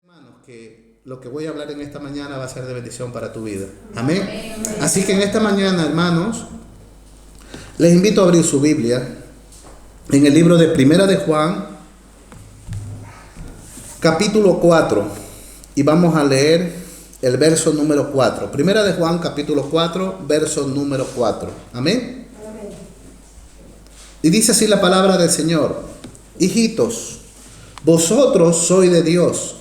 Hermanos, que lo que voy a hablar en esta mañana va a ser de bendición para tu vida. Amén. Así que en esta mañana, hermanos, les invito a abrir su Biblia en el libro de Primera de Juan, capítulo 4, y vamos a leer el verso número 4. Primera de Juan, capítulo 4, verso número 4. Amén. Y dice así la palabra del Señor: hijitos, vosotros sois de Dios,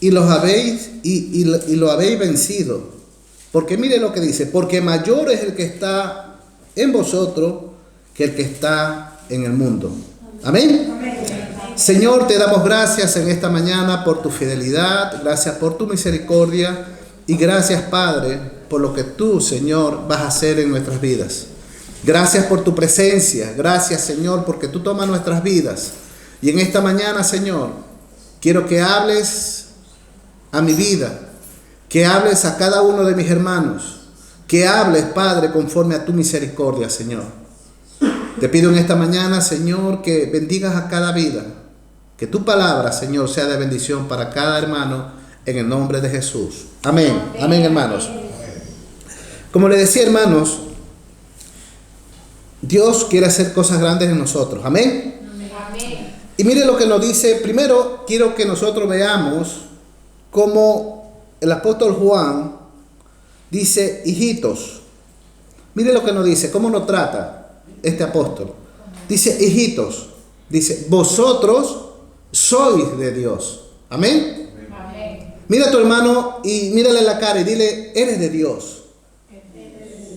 y lo habéis vencido. Porque mire lo que dice: porque mayor es el que está en vosotros que el que está en el mundo. Amén. Señor, te damos gracias en esta mañana por tu fidelidad, gracias por tu misericordia y gracias, Padre, por lo que tú, Señor, vas a hacer en nuestras vidas. Gracias por tu presencia, gracias, Señor, porque tú tomas nuestras vidas. Y en esta mañana, Señor, quiero que hables a mi vida, que hables a cada uno de mis hermanos, que hables, Padre, conforme a tu misericordia, Señor. Te pido en esta mañana, Señor, que bendigas a cada vida, que tu palabra, Señor, sea de bendición para cada hermano, en el nombre de Jesús. Amén. Amén, hermanos. Como le decía, hermanos, Dios quiere hacer cosas grandes en nosotros. Amén. Amén. Y mire lo que nos dice. Primero, quiero que nosotros veamos cómo el apóstol Juan dice: hijitos. Mire lo que nos dice, cómo nos trata este apóstol. Dice: hijitos, dice, vosotros sois de Dios. Amén. Amén. Mira a tu hermano y mírale en la cara y dile: eres de Dios.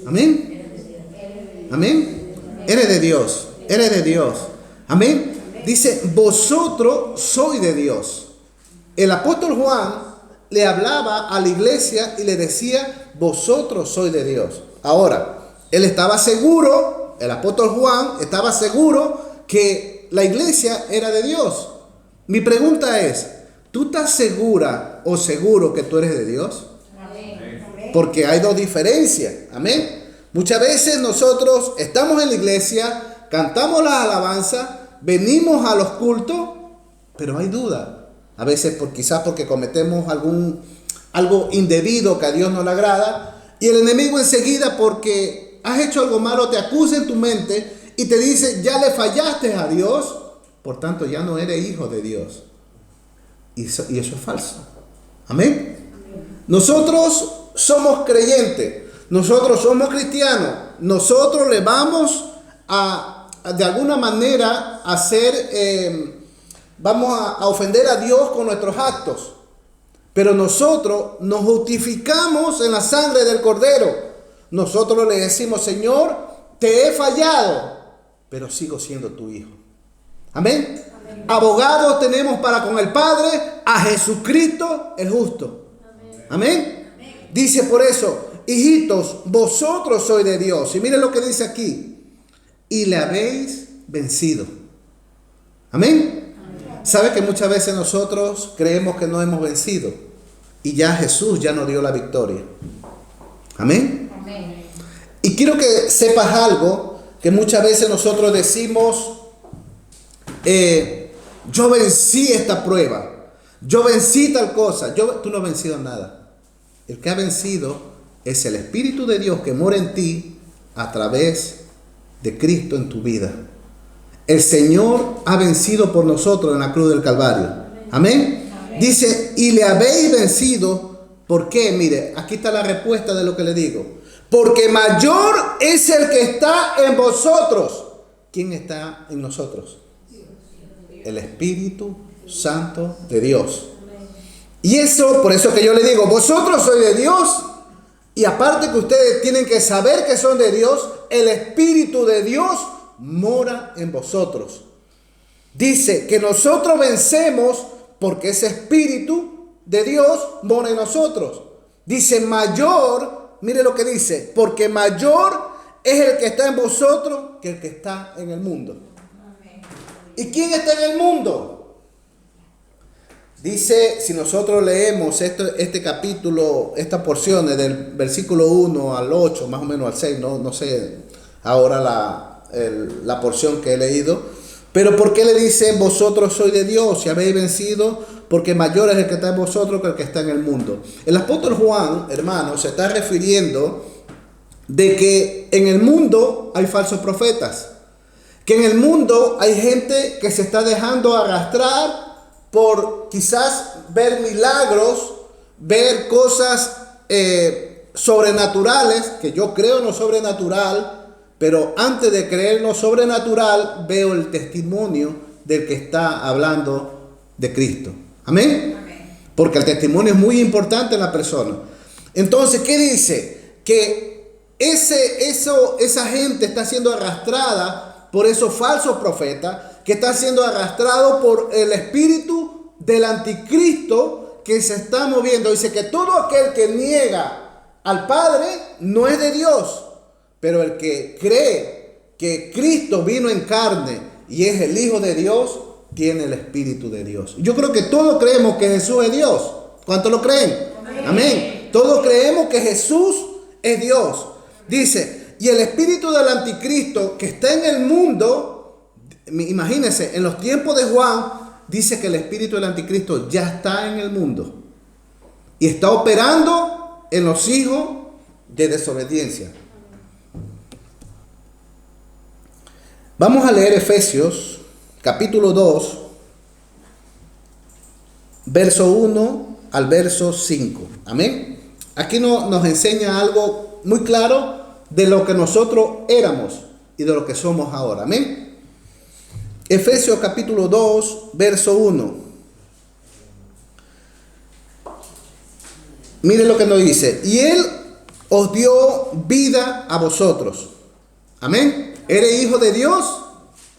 Amén. Amén. Eres de Dios. Eres de Dios. Amén. Dice: vosotros sois de Dios. El apóstol Juan le hablaba a la iglesia y le decía: vosotros sois de Dios. Ahora, él estaba seguro, el apóstol Juan estaba seguro que la iglesia era de Dios. Mi pregunta es: ¿tú estás segura o seguro que tú eres de Dios? Amén. Porque hay dos diferencias. Amén. Muchas veces nosotros estamos en la iglesia, cantamos las alabanzas, venimos a los cultos, pero hay duda. A veces quizás porque cometemos algo indebido que a Dios no le agrada, y el enemigo enseguida, porque has hecho algo malo, te acusa en tu mente y te dice: ya le fallaste a Dios, por tanto ya no eres hijo de Dios. Y eso es falso. Amén. Nosotros somos creyentes, nosotros somos cristianos, nosotros le vamos a de alguna manera vamos a ofender a Dios con nuestros actos, pero nosotros nos justificamos en la sangre del Cordero. Nosotros le decimos: Señor, te he fallado, pero sigo siendo tu hijo. Amén. Amén. Abogados tenemos para con el Padre a Jesucristo el justo. Amén. Amén. Amén. Dice por eso: hijitos, vosotros sois de Dios. Y miren lo que dice aquí: y le habéis vencido. Amén. ¿Sabe que muchas veces nosotros creemos que no hemos vencido? Y ya Jesús ya nos dio la victoria. Amén. Amén. Y quiero que sepas algo, que muchas veces nosotros decimos: yo vencí esta prueba, yo vencí tal cosa. Tú no has vencido nada. El que ha vencido es el Espíritu de Dios que mora en ti a través de Cristo en tu vida. El Señor ha vencido por nosotros en la cruz del Calvario. Amén. Amén. Dice: y le habéis vencido. ¿Por qué? Mire, aquí está la respuesta de lo que le digo. Porque mayor es el que está en vosotros. ¿Quién está en nosotros? El Espíritu Santo de Dios. Y eso, por eso que yo le digo: vosotros sois de Dios. Y aparte que ustedes tienen que saber que son de Dios, el Espíritu de Dios mora en vosotros. Dice que nosotros vencemos porque ese Espíritu de Dios mora en nosotros. Dice mayor, mire lo que dice: porque mayor es el que está en vosotros que el que está en el mundo. ¿Y quién está en el mundo? Dice, si nosotros leemos este capítulo, estas porciones del versículo 1 al 8, más o menos al 6, no sé ahora la porción que he leído, pero ¿por qué le dice: vosotros sois de Dios y habéis vencido? porque mayor es el que está en vosotros que el que está en el mundo. El apóstol Juan, hermanos, se está refiriendo de que en el mundo hay falsos profetas, que en el mundo hay gente que se está dejando arrastrar por quizás ver milagros, ver cosas sobrenaturales, que yo creo en lo sobrenatural, pero antes de creer en lo sobrenatural veo el testimonio del que está hablando de Cristo. Amén. Amén. Porque el testimonio es muy importante en la persona. Entonces, ¿qué dice? Que esa gente está siendo arrastrada por esos falsos profetas, que está siendo arrastrado por el espíritu del anticristo que se está moviendo. Dice que todo aquel que niega al Padre no es de Dios, pero el que cree que Cristo vino en carne y es el Hijo de Dios, tiene el Espíritu de Dios. Yo creo que todos creemos que Jesús es Dios. ¿Cuántos lo creen? Amén. Amén. Todos creemos que Jesús es Dios. Dice, y el espíritu del anticristo que está en el mundo, imagínense, en los tiempos de Juan, dice que el espíritu del anticristo ya está en el mundo y está operando en los hijos de desobediencia. Vamos a leer Efesios capítulo 2, verso 1 al verso 5. Amén. Aquí nos enseña algo muy claro de lo que nosotros éramos y de lo que somos ahora. Amén. Efesios capítulo 2, verso 1. Miren lo que nos dice. Y Él os dio vida a vosotros. Amén. Eres hijo de Dios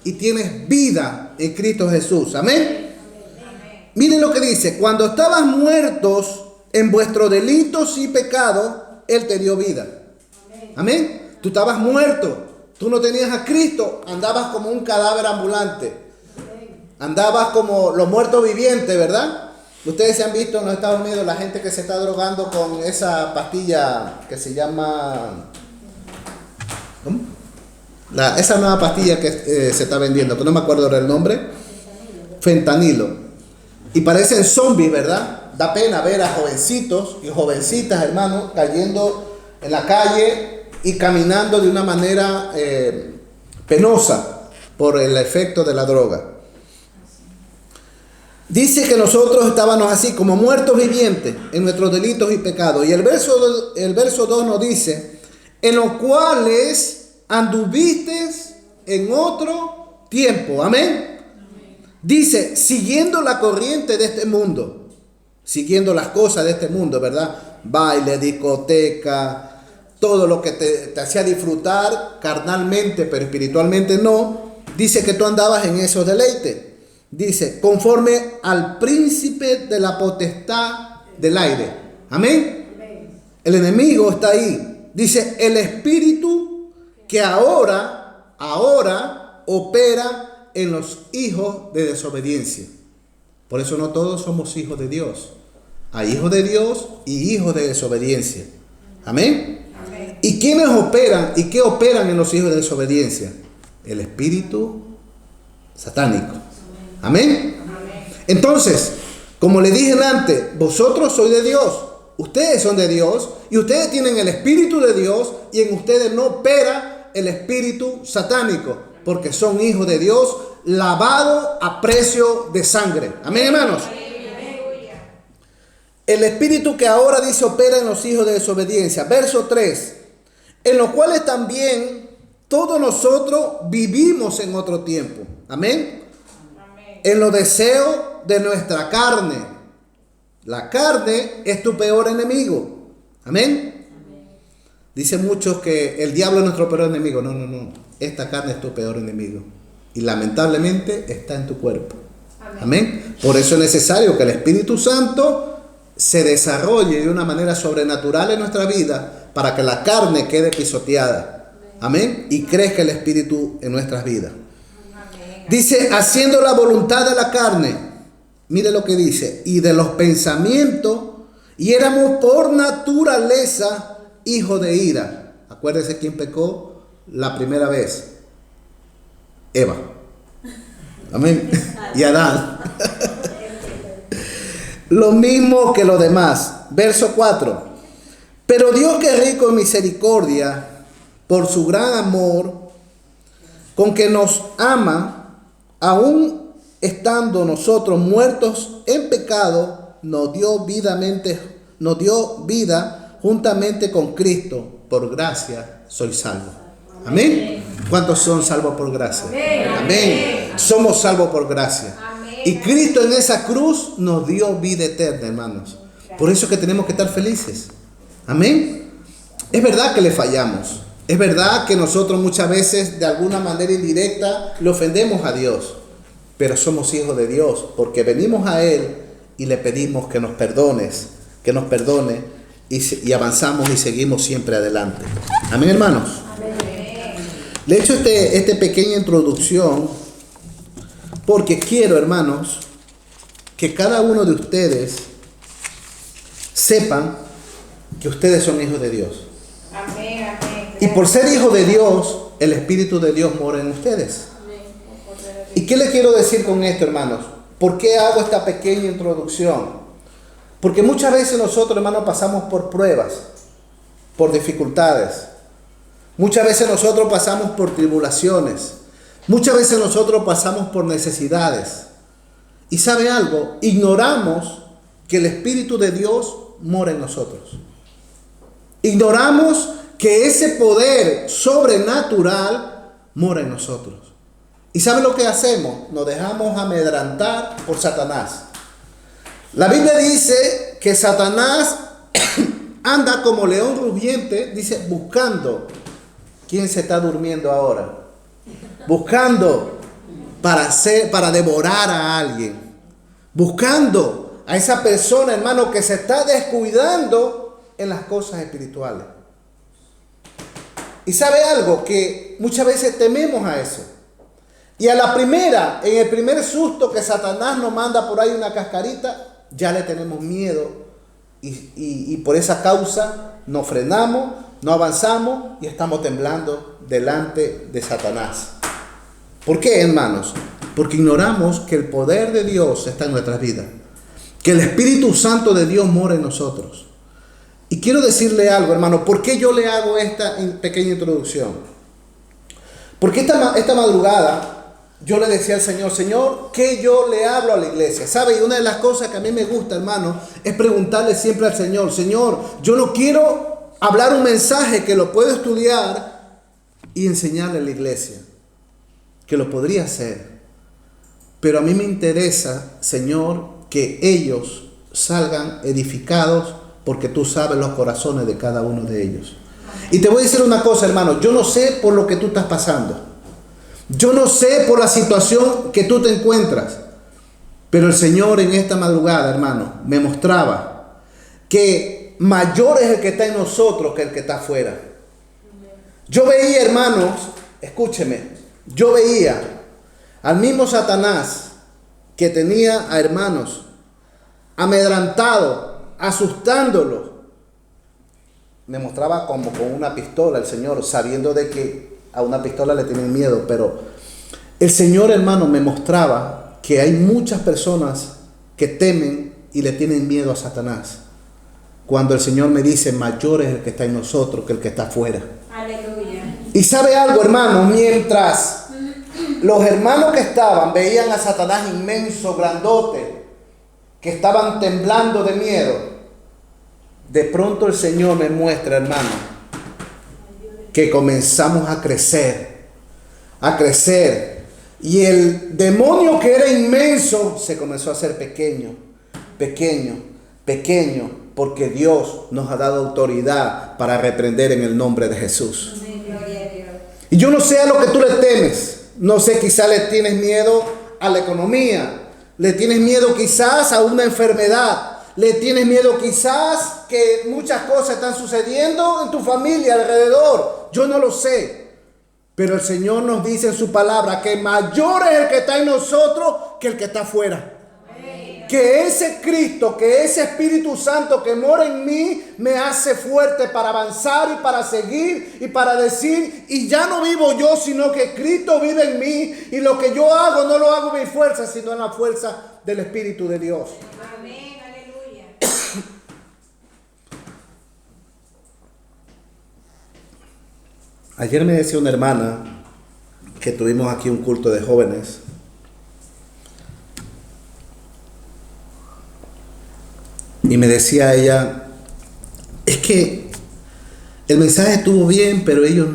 y tienes vida en Cristo Jesús. Amén. Amén. Miren lo que dice. Cuando estabas muertos en vuestros delitos y pecados, Él te dio vida. Amén. Amén. Tú estabas muerto. Tú no tenías a Cristo. Andabas como un cadáver ambulante. Andabas como los muertos vivientes, ¿verdad? Ustedes se han visto en los Estados Unidos la gente que se está drogando con esa pastilla que se llama... ¿Cómo? Esa nueva pastilla que se está vendiendo, que no me acuerdo del nombre. Fentanilo. Y parecen zombies, ¿verdad? Da pena ver a jovencitos y jovencitas, hermanos, cayendo en la calle y caminando de una manera penosa por el efecto de la droga. Dice que nosotros estábamos así como muertos vivientes en nuestros delitos y pecados. Y el verso 2 nos dice, en los cuales anduviste en otro tiempo. Amén. Dice, siguiendo la corriente de este mundo, siguiendo las cosas de este mundo, ¿verdad? Baile, discoteca, todo lo que te hacía disfrutar carnalmente, pero espiritualmente no. Dice que tú andabas en esos deleites. Dice, conforme al príncipe de la potestad del aire. Amén. El enemigo está ahí. Dice, el espíritu que ahora opera en los hijos de desobediencia. Por eso no todos somos hijos de Dios. Hay hijos de Dios y hijos de desobediencia. Amén. Amén. ¿Y quiénes operan y qué operan en los hijos de desobediencia? El espíritu satánico. Amén. Amén. Entonces, como le dije antes, vosotros sois de Dios. Ustedes son de Dios y ustedes tienen el espíritu de Dios y en ustedes no opera el espíritu satánico, porque son hijos de Dios, lavados a precio de sangre. Amén, hermanos. El espíritu que ahora dice opera en los hijos de desobediencia. Verso 3. En los cuales también todos nosotros vivimos en otro tiempo. Amén. En los deseos de nuestra carne. La carne es tu peor enemigo. Amén. Dicen muchos que el diablo es nuestro peor enemigo. No. Esta carne es tu peor enemigo. Y lamentablemente está en tu cuerpo. Amén. Por eso es necesario que el Espíritu Santo se desarrolle de una manera sobrenatural en nuestra vida para que la carne quede pisoteada. Amén. Y crezca el Espíritu en nuestras vidas. Dice, haciendo la voluntad de la carne. Mire lo que dice. Y de los pensamientos. Y éramos por naturaleza hijo de ira. Acuérdese quién pecó la primera vez. Eva. Amén. Y Adán. Lo mismo que los demás. Verso 4. Pero Dios, que es rico en misericordia, por su gran amor, con que nos ama, aun estando nosotros muertos en pecado, nos dio vida juntamente con Cristo. Por gracia sois salvos. Amén. ¿Cuántos son salvos por gracia? Amén. Somos salvos por gracia. Y Cristo en esa cruz nos dio vida eterna, hermanos. Por eso es que tenemos que estar felices. Amén. Es verdad que le fallamos. Es verdad que nosotros muchas veces de alguna manera indirecta le ofendemos a Dios. Pero somos hijos de Dios porque venimos a Él y le pedimos que nos perdone y avanzamos y seguimos siempre adelante. Amén, hermanos. Le he hecho esta pequeña introducción porque quiero, hermanos, que cada uno de ustedes sepan que ustedes son hijos de Dios. Amén, amén. Y por ser hijos de Dios, el Espíritu de Dios mora en ustedes. ¿Y qué le quiero decir con esto, hermanos? ¿Por qué hago esta pequeña introducción? Porque muchas veces nosotros, hermanos, pasamos por pruebas, por dificultades. Muchas veces nosotros pasamos por tribulaciones. Muchas veces nosotros pasamos por necesidades. Y ¿sabe algo? Ignoramos que el Espíritu de Dios mora en nosotros. Ignoramos que ese poder sobrenatural mora en nosotros. ¿Y sabe lo que hacemos? Nos dejamos amedrantar por Satanás. La Biblia dice que Satanás anda como león rugiente, dice, buscando. ¿Quién se está durmiendo ahora? Buscando para devorar a alguien. Buscando a esa persona, hermano, que se está descuidando en las cosas espirituales. Y sabe algo, que muchas veces tememos a eso. Y a la primera, en el primer susto que Satanás nos manda por ahí una cascarita, ya le tenemos miedo. Y por esa causa nos frenamos, no avanzamos y estamos temblando delante de Satanás. ¿Por qué, hermanos? Porque ignoramos que el poder de Dios está en nuestras vidas. Que el Espíritu Santo de Dios mora en nosotros. Y quiero decirle algo, hermano. ¿Por qué yo le hago esta pequeña introducción? Porque esta madrugada yo le decía al Señor, Señor, ¿qué yo le hablo a la iglesia? ¿Sabe? Y una de las cosas que a mí me gusta, hermano, es preguntarle siempre al Señor, Señor, yo no quiero hablar un mensaje que lo puedo estudiar y enseñarle a la iglesia, que lo podría hacer. Pero a mí me interesa, Señor, que ellos salgan edificados porque tú sabes los corazones de cada uno de ellos. Y te voy a decir una cosa, hermano, yo no sé por lo que tú estás pasando. Yo no sé por la situación que tú te encuentras. Pero el Señor en esta madrugada, hermano, me mostraba que mayor es el que está en nosotros que el que está afuera. Yo veía, hermanos, escúcheme, yo veía al mismo Satanás que tenía a hermanos amedrantado, asustándolos. Me mostraba como con una pistola el Señor, sabiendo de que a una pistola le tienen miedo, pero el Señor, hermano, me mostraba que hay muchas personas que temen y le tienen miedo a Satanás. Cuando el Señor me dice, mayor es el que está en nosotros que el que está afuera. Aleluya. Y sabe algo, hermano, mientras los hermanos que estaban veían a Satanás inmenso, grandote, que estaban temblando de miedo, de pronto el Señor me muestra, hermano, que comenzamos a crecer, y el demonio que era inmenso se comenzó a hacer pequeño, porque Dios nos ha dado autoridad para reprender en el nombre de Jesús. Y yo no sé a lo que tú le temes, no sé, quizás le tienes miedo a la economía, le tienes miedo quizás a una enfermedad, le tienes miedo quizás que muchas cosas están sucediendo en tu familia alrededor. Yo no lo sé. Pero el Señor nos dice en su palabra que mayor es el que está en nosotros que el que está afuera. Que ese Cristo, que ese Espíritu Santo que mora en mí me hace fuerte para avanzar y para seguir y para decir, y ya no vivo yo, sino que Cristo vive en mí, y lo que yo hago no lo hago en mi fuerza, sino en la fuerza del Espíritu de Dios. Amén. Ayer me decía una hermana que tuvimos aquí un culto de jóvenes. Y me decía ella, es que el mensaje estuvo bien, pero ellos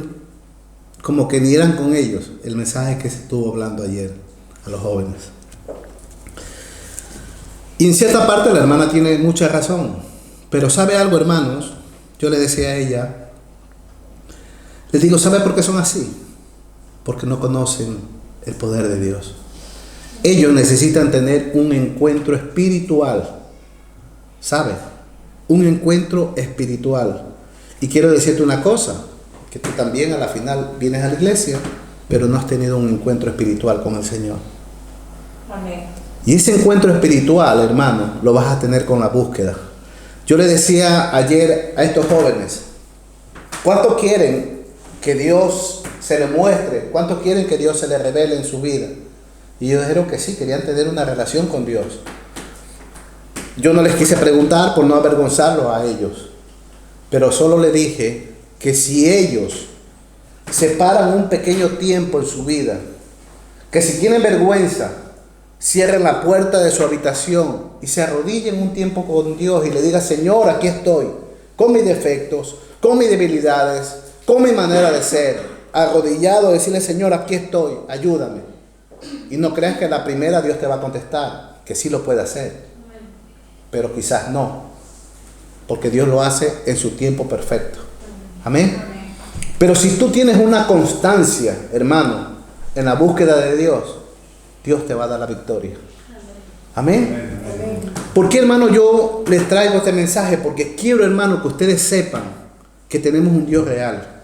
como que ni eran con ellos. El mensaje que se estuvo hablando ayer a los jóvenes. Y en cierta parte la hermana tiene mucha razón. Pero ¿sabe algo, hermanos? Yo le decía a ella, les digo, ¿sabe por qué son así? Porque no conocen el poder de Dios. Ellos necesitan tener un encuentro espiritual. ¿Sabe? Un encuentro espiritual. Y quiero decirte una cosa, que tú también a la final vienes a la iglesia, pero no has tenido un encuentro espiritual con el Señor. Amén. Y ese encuentro espiritual, hermano, lo vas a tener con la búsqueda. Yo le decía ayer a estos jóvenes, ¿cuánto quieren que Dios se les muestre? ¿Cuánto quieren que Dios se les revele en su vida? Y ellos dijeron que sí, querían tener una relación con Dios. Yo no les quise preguntar por no avergonzarlos a ellos, pero solo le dije que si ellos separan un pequeño tiempo en su vida, que si tienen vergüenza, cierren la puerta de su habitación y se arrodillen un tiempo con Dios y le digan, Señor, aquí estoy, con mis defectos, con mis debilidades, con mi manera de ser, arrodillado, decirle, Señor, aquí estoy, ayúdame. Y no creas que a la primera Dios te va a contestar, que sí lo puede hacer, pero quizás no, porque Dios lo hace en su tiempo perfecto. Amén. Pero si tú tienes una constancia, hermano, en la búsqueda de Dios, Dios te va a dar la victoria. Amén. ¿Por qué, hermano, yo les traigo este mensaje? Porque quiero, hermano, que ustedes sepan que tenemos un Dios real.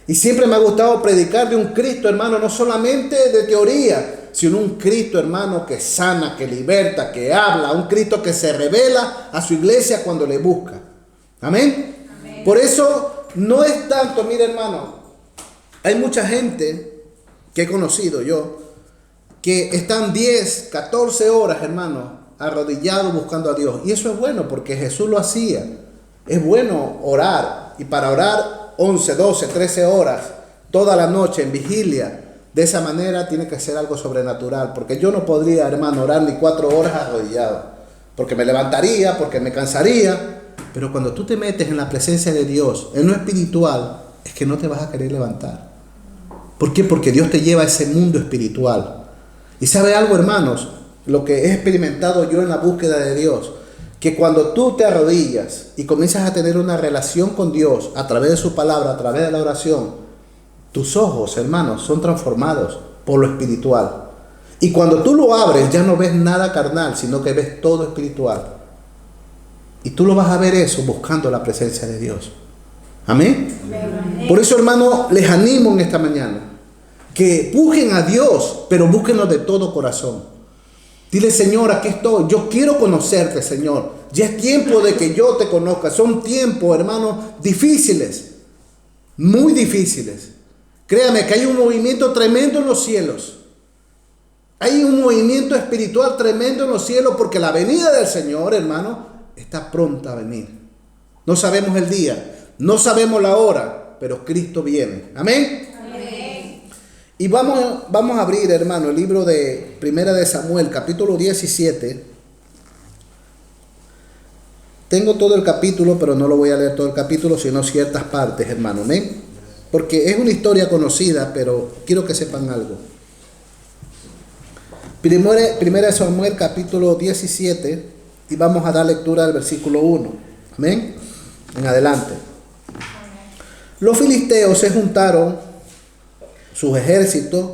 Y siempre me ha gustado predicar de un Cristo, hermano, no solamente de teoría, sino un Cristo, hermano, que sana, que liberta, que habla, un Cristo que se revela a su iglesia cuando le busca. Amén. Amén. Por eso no es tanto, mire, hermano, hay mucha gente que he conocido yo, que están 10, 14 horas, hermano, arrodillados buscando a Dios. Y eso es bueno porque Jesús lo hacía. Es bueno orar. Y para orar 11, 12, 13 horas, toda la noche en vigilia, de esa manera tiene que ser algo sobrenatural. Porque yo no podría, hermano, orar ni 4 horas arrodillado. Porque me levantaría, porque me cansaría. Pero cuando tú te metes en la presencia de Dios, en lo espiritual, es que no te vas a querer levantar. ¿Por qué? Porque Dios te lleva a ese mundo espiritual. Y sabe algo, hermanos, lo que he experimentado yo en la búsqueda de Dios, que cuando tú te arrodillas y comienzas a tener una relación con Dios a través de su palabra, a través de la oración, tus ojos, hermanos, son transformados por lo espiritual. Y cuando tú lo abres, ya no ves nada carnal, sino que ves todo espiritual. Y tú lo vas a ver eso buscando la presencia de Dios. Amén. Amén. Por eso, hermano, les animo en esta mañana que busquen a Dios, pero búsquenlo de todo corazón. Dile, Señor, aquí estoy. Yo quiero conocerte, Señor. Ya es tiempo de que yo te conozca. Son tiempos, hermanos, difíciles. Muy difíciles. Créame que hay un movimiento tremendo en los cielos. Hay un movimiento espiritual tremendo en los cielos porque la venida del Señor, hermano, está pronta a venir. No sabemos el día, no sabemos la hora, pero Cristo viene. Amén. Y vamos a abrir, hermano, el libro de Primera de Samuel, capítulo 17. Tengo todo el capítulo, pero no lo voy a leer todo el capítulo, sino ciertas partes, hermano. ¿Amén? Porque es una historia conocida, pero quiero que sepan algo. Primera de Samuel, capítulo 17, y vamos a dar lectura del versículo 1. Amén. En adelante. Los filisteos se juntaron sus ejércitos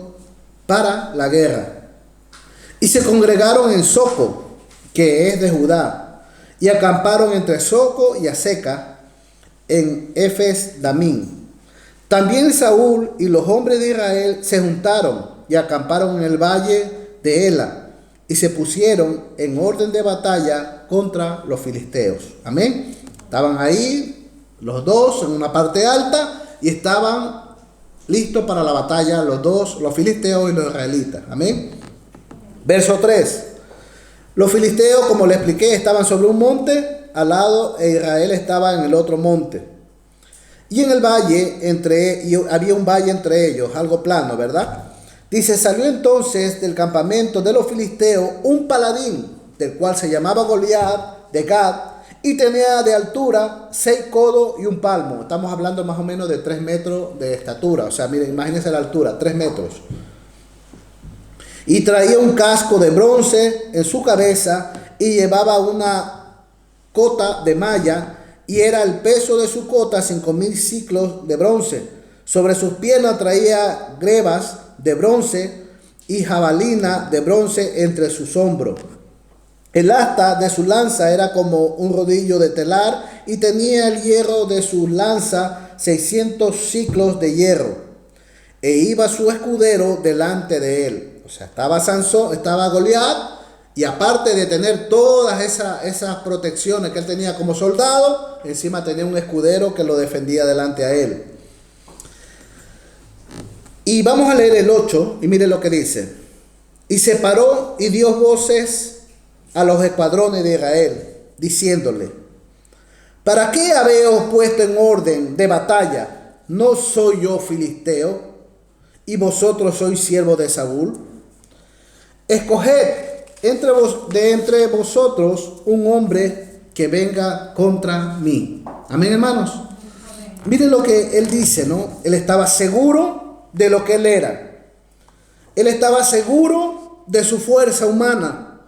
para la guerra y se congregaron en Soco, que es de Judá, y acamparon entre Soco y Aseca en Efes Damín. También Saúl y los hombres de Israel se juntaron y acamparon en el valle de Ela y se pusieron en orden de batalla contra los filisteos. Amén. Estaban ahí los dos en una parte alta y estaban listos para la batalla los dos, los filisteos y los israelitas. Amén. Verso 3. Los filisteos, como les expliqué, estaban sobre un monte al lado e Israel estaba en el otro monte. Y en el valle, había un valle entre ellos, algo plano, ¿verdad? Dice, salió entonces del campamento de los filisteos un paladín, del cual se llamaba Goliat, de Gad, y tenía de altura 6 codos y un palmo. Estamos hablando más o menos de 3 metros de estatura. O sea, miren, imagínense la altura, 3 metros. Y traía un casco de bronce en su cabeza y llevaba una cota de malla, y era el peso de su cota 5,000 ciclos de bronce. Sobre sus piernas traía grebas de bronce y jabalina de bronce entre sus hombros. El asta de su lanza era como un rodillo de telar, y tenía el hierro de su lanza 600 ciclos de hierro. E iba su escudero delante de él. O sea, estaba Sansón, estaba Goliat, y aparte de tener todas esas protecciones que él tenía como soldado, encima tenía un escudero que lo defendía delante a él. Y vamos a leer el 8, y mire lo que dice. Y se paró y dio voces a los escuadrones de Israel, diciéndole: ¿para qué habéis puesto en orden de batalla? ¿No soy yo filisteo, y vosotros sois siervos de Saúl? Escoged entre vosotros un hombre que venga contra mí. Amén, hermanos. Amén. Miren lo que él dice, ¿no? Él estaba seguro de lo que él era. Él estaba seguro de su fuerza humana.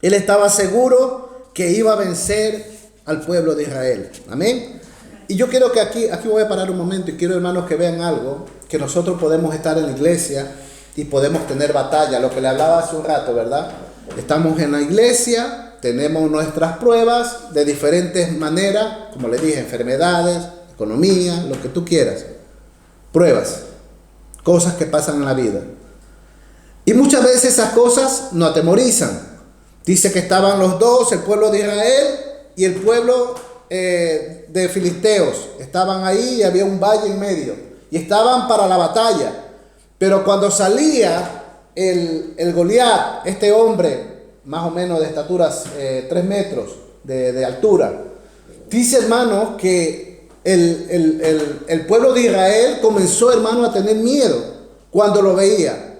Él estaba seguro que iba a vencer al pueblo de Israel. Amén. Y yo quiero que aquí voy a parar un momento, y quiero, hermanos, que vean algo, que nosotros podemos estar en la iglesia y podemos tener batalla, lo que le hablaba hace un rato, ¿verdad? Estamos en la iglesia, tenemos nuestras pruebas de diferentes maneras, como les dije, enfermedades, economía, lo que tú quieras. Pruebas, cosas que pasan en la vida. Y muchas veces esas cosas nos atemorizan. Dice que estaban los dos, el pueblo de Israel y el pueblo de filisteos. Estaban ahí y había un valle en medio. Y estaban para la batalla. Pero cuando salía el Goliat, este hombre más o menos de estaturas 3 metros de altura, dice, hermano, que el pueblo de Israel comenzó, hermano, a tener miedo cuando lo veía.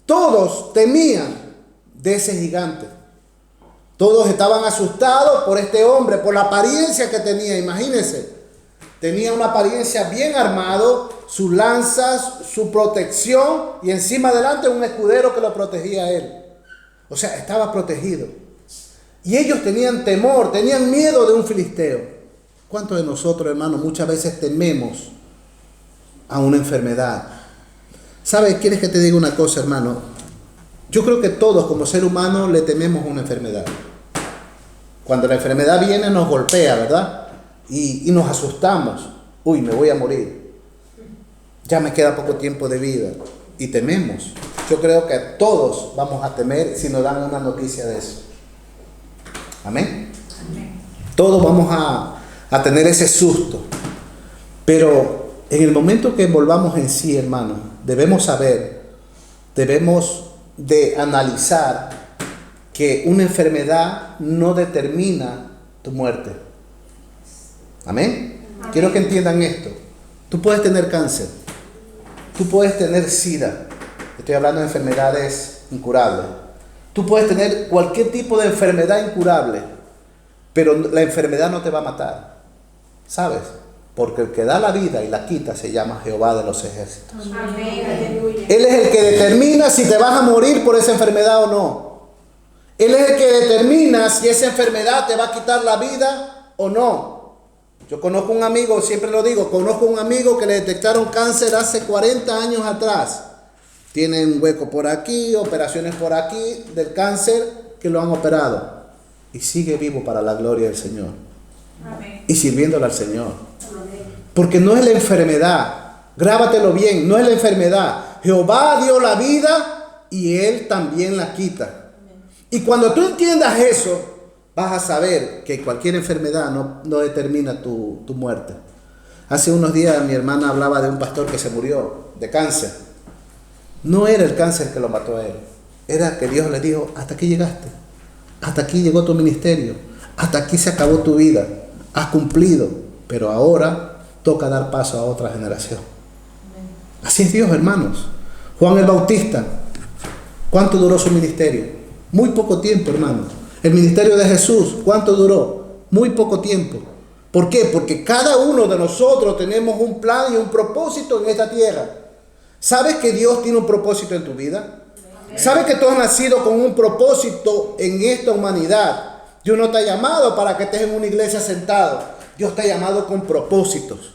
Todos temían de ese gigante. Todos estaban asustados por este hombre, por la apariencia que tenía. Imagínense, tenía una apariencia bien armado, sus lanzas, su protección, y encima adelante un escudero que lo protegía a él. O sea, estaba protegido. Y ellos tenían temor, tenían miedo de un filisteo. ¿Cuántos de nosotros, hermanos, muchas veces tememos a una enfermedad? ¿Sabes? ¿Quieres que te diga una cosa, hermano? Yo creo que todos como ser humano le tememos a una enfermedad. Cuando la enfermedad viene nos golpea, ¿verdad? Y nos asustamos. Uy, me voy a morir. Ya me queda poco tiempo de vida. Y tememos. Yo creo que todos vamos a temer si nos dan una noticia de eso. Amén. Amén. Todos vamos a tener ese susto. Pero en el momento que volvamos en sí, hermano, debemos saber, debemos de analizar que una enfermedad no determina tu muerte. Amén. Amén. Quiero que entiendan esto. Tú puedes tener cáncer, tú puedes tener SIDA, estoy hablando de enfermedades incurables. Tú puedes tener cualquier tipo de enfermedad incurable, pero la enfermedad no te va a matar. ¿Sabes? Porque el que da la vida y la quita se llama Jehová de los ejércitos. Amén. Él es el que determina si te vas a morir por esa enfermedad o no. Él es el que determina si esa enfermedad te va a quitar la vida o no. Yo conozco un amigo, siempre lo digo, conozco un amigo que le detectaron cáncer hace 40 años atrás. Tiene un hueco por aquí, operaciones por aquí del cáncer que lo han operado. Y sigue vivo para la gloria del Señor. Amén. Y sirviéndole al Señor. Porque no es la enfermedad, grábatelo bien, no es la enfermedad. Jehová dio la vida y Él también la quita. Y cuando tú entiendas eso, vas a saber que cualquier enfermedad no determina tu muerte. Hace unos días mi hermana hablaba de un pastor que se murió de cáncer. No era el cáncer que lo mató a él, era que Dios le dijo: hasta aquí llegaste, hasta aquí llegó tu ministerio, hasta aquí se acabó tu vida, has cumplido. Pero ahora toca dar paso a otra generación. Así es Dios, hermanos. Juan el Bautista, ¿cuánto duró su ministerio? Muy poco tiempo, hermanos. El ministerio de Jesús, ¿cuánto duró? Muy poco tiempo. ¿Por qué? Porque cada uno de nosotros tenemos un plan y un propósito en esta tierra. ¿Sabes que Dios tiene un propósito en tu vida? ¿Sabes que tú has nacido con un propósito en esta humanidad? Dios no te ha llamado para que estés en una iglesia sentado. Dios te ha llamado con propósitos.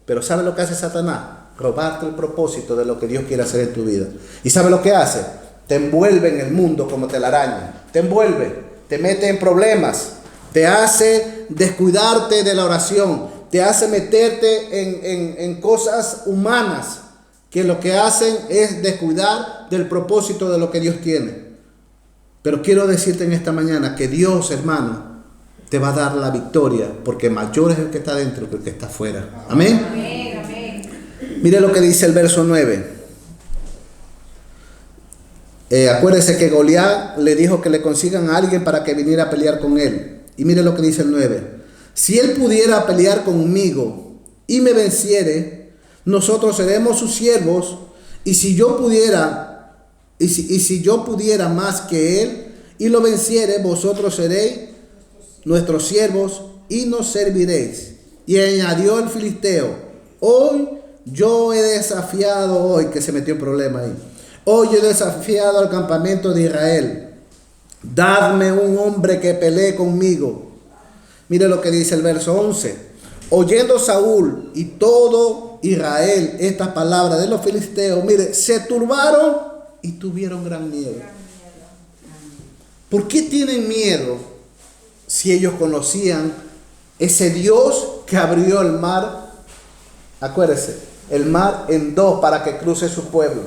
Pero ¿sabes lo que hace Satanás? Robarte el propósito de lo que Dios quiere hacer en tu vida. ¿Y sabes lo que hace? Te envuelve en el mundo como telaraña. Te envuelve, te mete en problemas, te hace descuidarte de la oración, te hace meterte en cosas humanas que lo que hacen es descuidar del propósito de lo que Dios tiene. Pero quiero decirte en esta mañana que Dios, hermano, te va a dar la victoria, porque mayor es el que está dentro que el que está afuera. Amén. Amén, amén. Mire lo que dice el verso 9. Acuérdese que Goliat le dijo que le consigan a alguien para que viniera a pelear con él. Y mire lo que dice el 9. Si él pudiera pelear conmigo y me venciere, nosotros seremos sus siervos. Y si yo pudiera, si yo pudiera más que él y lo venciere, vosotros seréis nuestros siervos y nos serviréis. Y añadió el filisteo: hoy yo he desafiado, hoy que se metió en problema ahí. Hoy he desafiado al campamento de Israel. Dadme un hombre que pelee conmigo. Mire lo que dice el verso 11. Oyendo Saúl y todo Israel estas palabras de los filisteos, mire, se turbaron y tuvieron gran miedo. ¿Por qué tienen miedo si ellos conocían ese Dios que abrió el mar? Acuérdese, el mar en dos para que cruce su pueblo.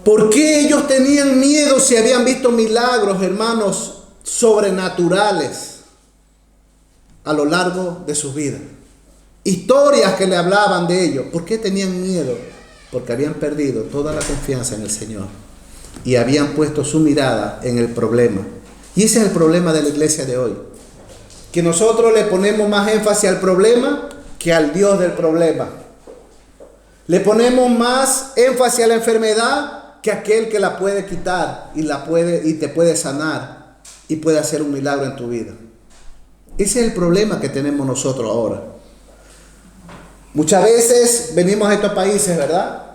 ¿Por qué ellos tenían miedo si habían visto milagros, hermanos, sobrenaturales a lo largo de sus vidas? Historias que le hablaban de ellos. ¿Por qué tenían miedo? Porque habían perdido toda la confianza en el Señor y habían puesto su mirada en el problema. Y ese es el problema de la iglesia de hoy, que nosotros le ponemos más énfasis al problema que al Dios del problema. Le ponemos más énfasis a la enfermedad que aquel que la puede quitar y te puede sanar y puede hacer un milagro en tu vida. Ese es el problema que tenemos nosotros ahora. Muchas veces venimos a estos países, ¿verdad?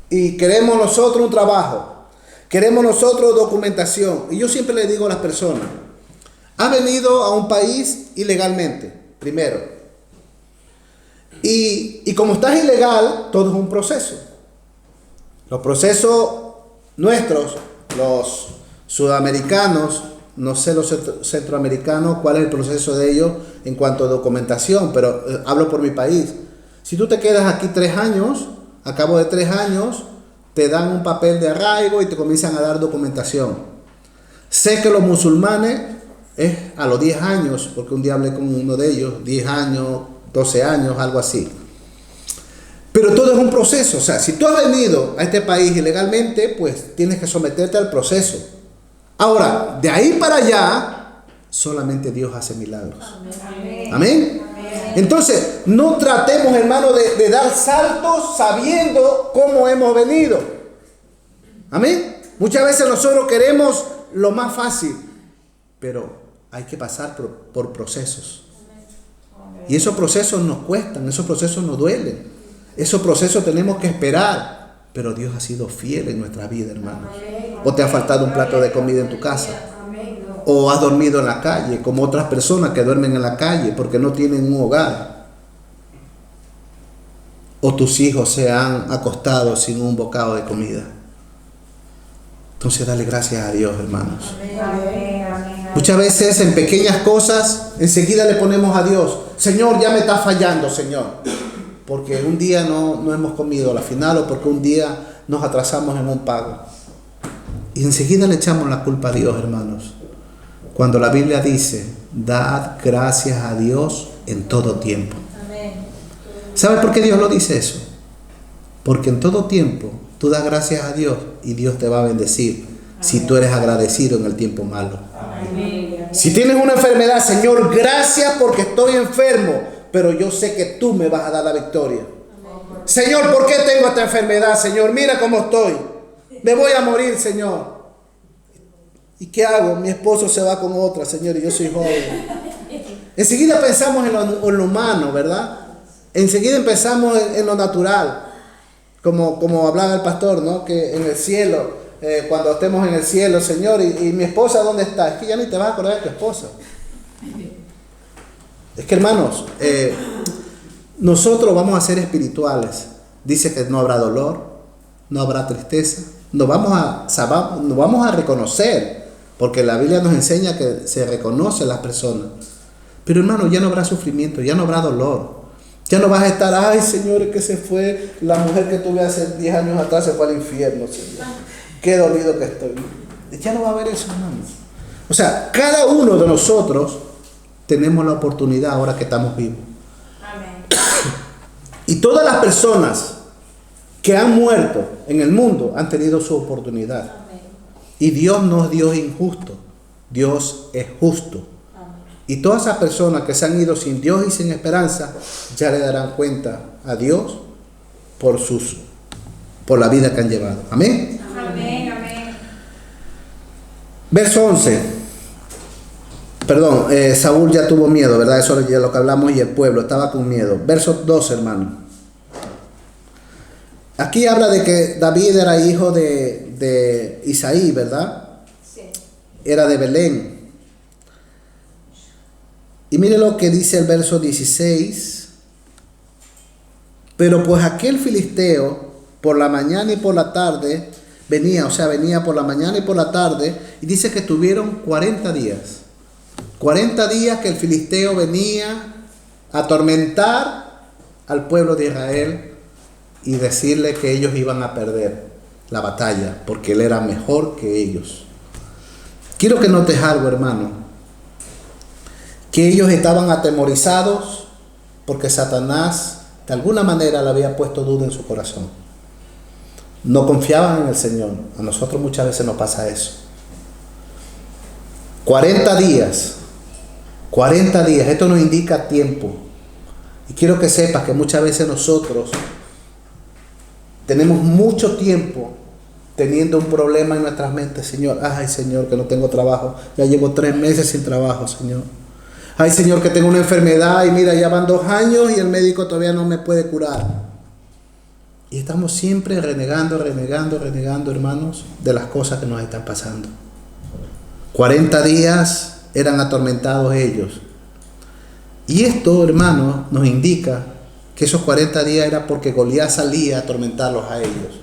Y queremos nosotros un trabajo, queremos nosotros documentación. Y yo siempre le digo a las personas: has venido a un país ilegalmente, primero. Y como estás ilegal, todo es un proceso. Los procesos nuestros, los sudamericanos, no sé los centroamericanos cuál es el proceso de ellos en cuanto a documentación, pero hablo por mi país. Si tú te quedas aquí 3 años, a cabo de 3 años, te dan un papel de arraigo y te comienzan a dar documentación. Sé que los musulmanes es a los 10 años, porque un día hablé con uno de ellos, 10 años, 12 años, algo así. Pero todo es un proceso. O sea, si tú has venido a este país ilegalmente, pues tienes que someterte al proceso. Ahora, de ahí para allá, solamente Dios hace milagros. Amén. Amén. Entonces, no tratemos, hermano, de dar saltos sabiendo cómo hemos venido. Amén. Muchas veces nosotros queremos lo más fácil, pero hay que pasar por procesos. Y esos procesos nos cuestan, esos procesos nos duelen. Esos procesos tenemos que esperar, pero Dios ha sido fiel en nuestra vida, hermanos. O te ha faltado un plato de comida en tu casa, o has dormido en la calle, como otras personas que duermen en la calle porque no tienen un hogar. O tus hijos se han acostado sin un bocado de comida. Entonces dale gracias a Dios, hermanos. Muchas veces en pequeñas cosas enseguida le ponemos a Dios: Señor, ya me está fallando, Señor, porque un día no hemos comido a la final, o porque un día nos atrasamos en un pago. Y enseguida le echamos la culpa a Dios, hermanos. Cuando la Biblia dice: dad gracias a Dios en todo tiempo. ¿Sabes por qué Dios lo dice eso? Porque en todo tiempo tú das gracias a Dios y Dios te va a bendecir si tú eres agradecido en el tiempo malo. Si tienes una enfermedad: Señor, gracias porque estoy enfermo, pero yo sé que tú me vas a dar la victoria. Señor, ¿por qué tengo esta enfermedad, Señor? Mira cómo estoy. Me voy a morir, Señor. ¿Y qué hago? Mi esposo se va con otra, Señor, y yo soy joven. Enseguida pensamos en lo humano, ¿verdad? Enseguida empezamos en lo natural. Como hablaba el pastor, ¿no? Que en el cielo, cuando estemos en el cielo, Señor, y mi esposa, ¿dónde está? Es que ya ni te vas a acordar de tu esposa. Es que, hermanos, nosotros vamos a ser espirituales. Dice que no habrá dolor, no habrá tristeza. Nos vamos a reconocer, porque la Biblia nos enseña que se reconoce a las personas. Pero, hermano, ya no habrá sufrimiento, ya no habrá dolor. Ya no vas a estar, ay, Señor, es que se fue la mujer que tuve hace 10 años atrás, se fue al infierno, Señor. Qué dolido que estoy. Ya no va a haber eso, hermanos. O sea, cada uno de nosotros tenemos la oportunidad ahora que estamos vivos. Amén. Y todas las personas que han muerto en el mundo han tenido su oportunidad. Amén. Y Dios no es Dios injusto. Dios es justo. Y todas esas personas que se han ido sin Dios y sin esperanza, ya le darán cuenta a Dios por la vida que han llevado. Amén. Amén, amén. Verso 11. Perdón, Saúl ya tuvo miedo, ¿verdad? Eso es lo que hablamos, y el pueblo estaba con miedo. Verso 12, hermano. Aquí habla de que David era hijo de Isaí, ¿verdad? Sí. Era de Belén. Y mire lo que dice el verso 16. Pero pues aquel filisteo por la mañana y por la tarde venía por la mañana y por la tarde, y dice que tuvieron 40 días. 40 días que el filisteo venía a atormentar al pueblo de Israel y decirle que ellos iban a perder la batalla porque él era mejor que ellos. Quiero que notes algo, hermano. Que ellos estaban atemorizados porque Satanás de alguna manera le había puesto duda en su corazón. No confiaban en el Señor. A nosotros muchas veces nos pasa eso. 40 días. 40 días. Esto nos indica tiempo. Y quiero que sepas que muchas veces nosotros tenemos mucho tiempo teniendo un problema en nuestras mentes. Señor, ay, Señor, que no tengo trabajo. Ya llevo 3 meses sin trabajo, Señor. Ay, Señor, que tengo una enfermedad y mira, ya van 2 años y el médico todavía no me puede curar. Y estamos siempre renegando, hermanos, de las cosas que nos están pasando. 40 días eran atormentados ellos. Y esto, hermanos, nos indica que esos 40 días era porque Goliat salía a atormentarlos a ellos.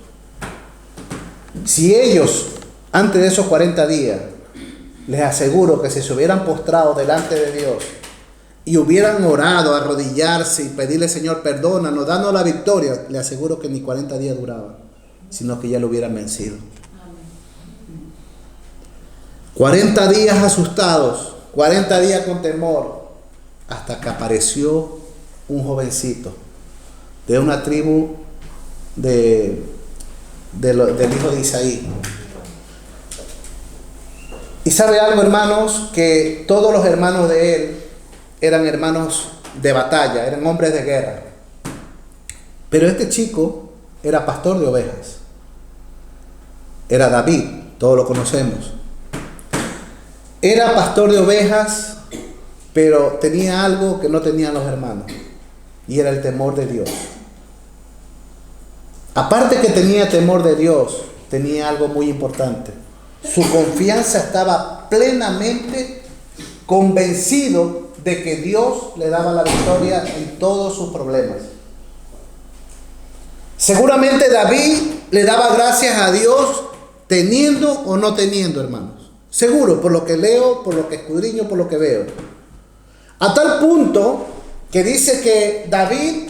Si ellos, antes de esos 40 días, les aseguro que si se hubieran postrado delante de Dios y hubieran orado, arrodillarse y pedirle, Señor, perdónanos, danos la victoria, les aseguro que ni 40 días duraban, sino que ya lo hubieran vencido. 40 días asustados, 40 días con temor, hasta que apareció un jovencito de una tribu del hijo de Isaí. Y sabe algo, hermanos, que todos los hermanos de él eran hermanos de batalla, eran hombres de guerra. Pero este chico era pastor de ovejas. Era David, todos lo conocemos. Era pastor de ovejas, pero tenía algo que no tenían los hermanos, y era el temor de Dios. Aparte que tenía temor de Dios, tenía algo muy importante. Su confianza estaba plenamente convencido de que Dios le daba la victoria en todos sus problemas. Seguramente David le daba gracias a Dios teniendo o no teniendo, hermanos. Seguro, por lo que leo, por lo que escudriño, por lo que veo. A tal punto que dice que David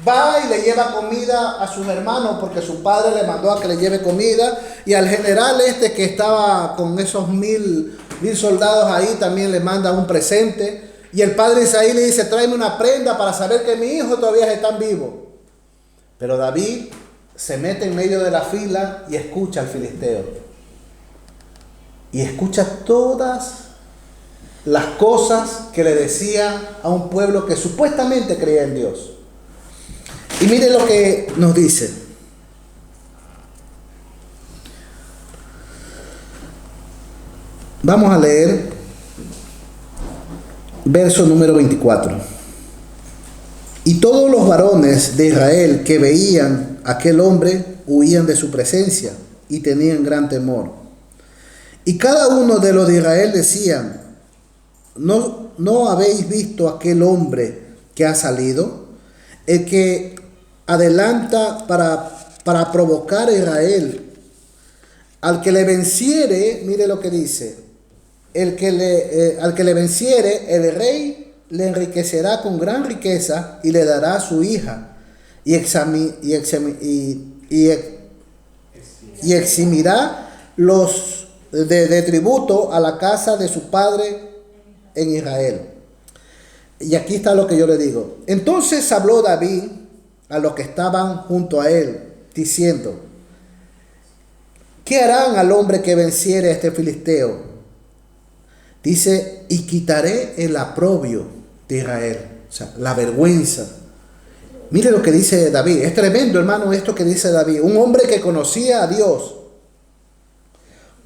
va y le lleva comida a sus hermanos porque su padre le mandó a que le lleve comida, y al general que estaba con esos 1000 soldados ahí también le manda un presente, y el padre Isaí le dice, tráeme una prenda para saber que mis hijos todavía están vivos. Pero David se mete en medio de la fila y escucha al filisteo, y escucha todas las cosas que le decía a un pueblo que supuestamente creía en Dios. Y mire lo que nos dice. Vamos a leer verso número 24. Y todos los varones de Israel que veían a aquel hombre huían de su presencia y tenían gran temor. Y cada uno de los de Israel decían: ¿No habéis visto aquel hombre que ha salido? El que adelanta para provocar a Israel. Al que le venciere, mire lo que dice, al que le venciere, el rey le enriquecerá con gran riqueza y le dará a su hija y eximirá los de tributo a la casa de su padre en Israel. Y aquí está lo que yo le digo. Entonces habló David a los que estaban junto a él, diciendo: ¿qué harán al hombre que venciere a este filisteo? Dice: y quitaré el aprobio de Israel. O sea, la vergüenza. Mire lo que dice David. Es tremendo, hermano, esto que dice David. Un hombre que conocía a Dios.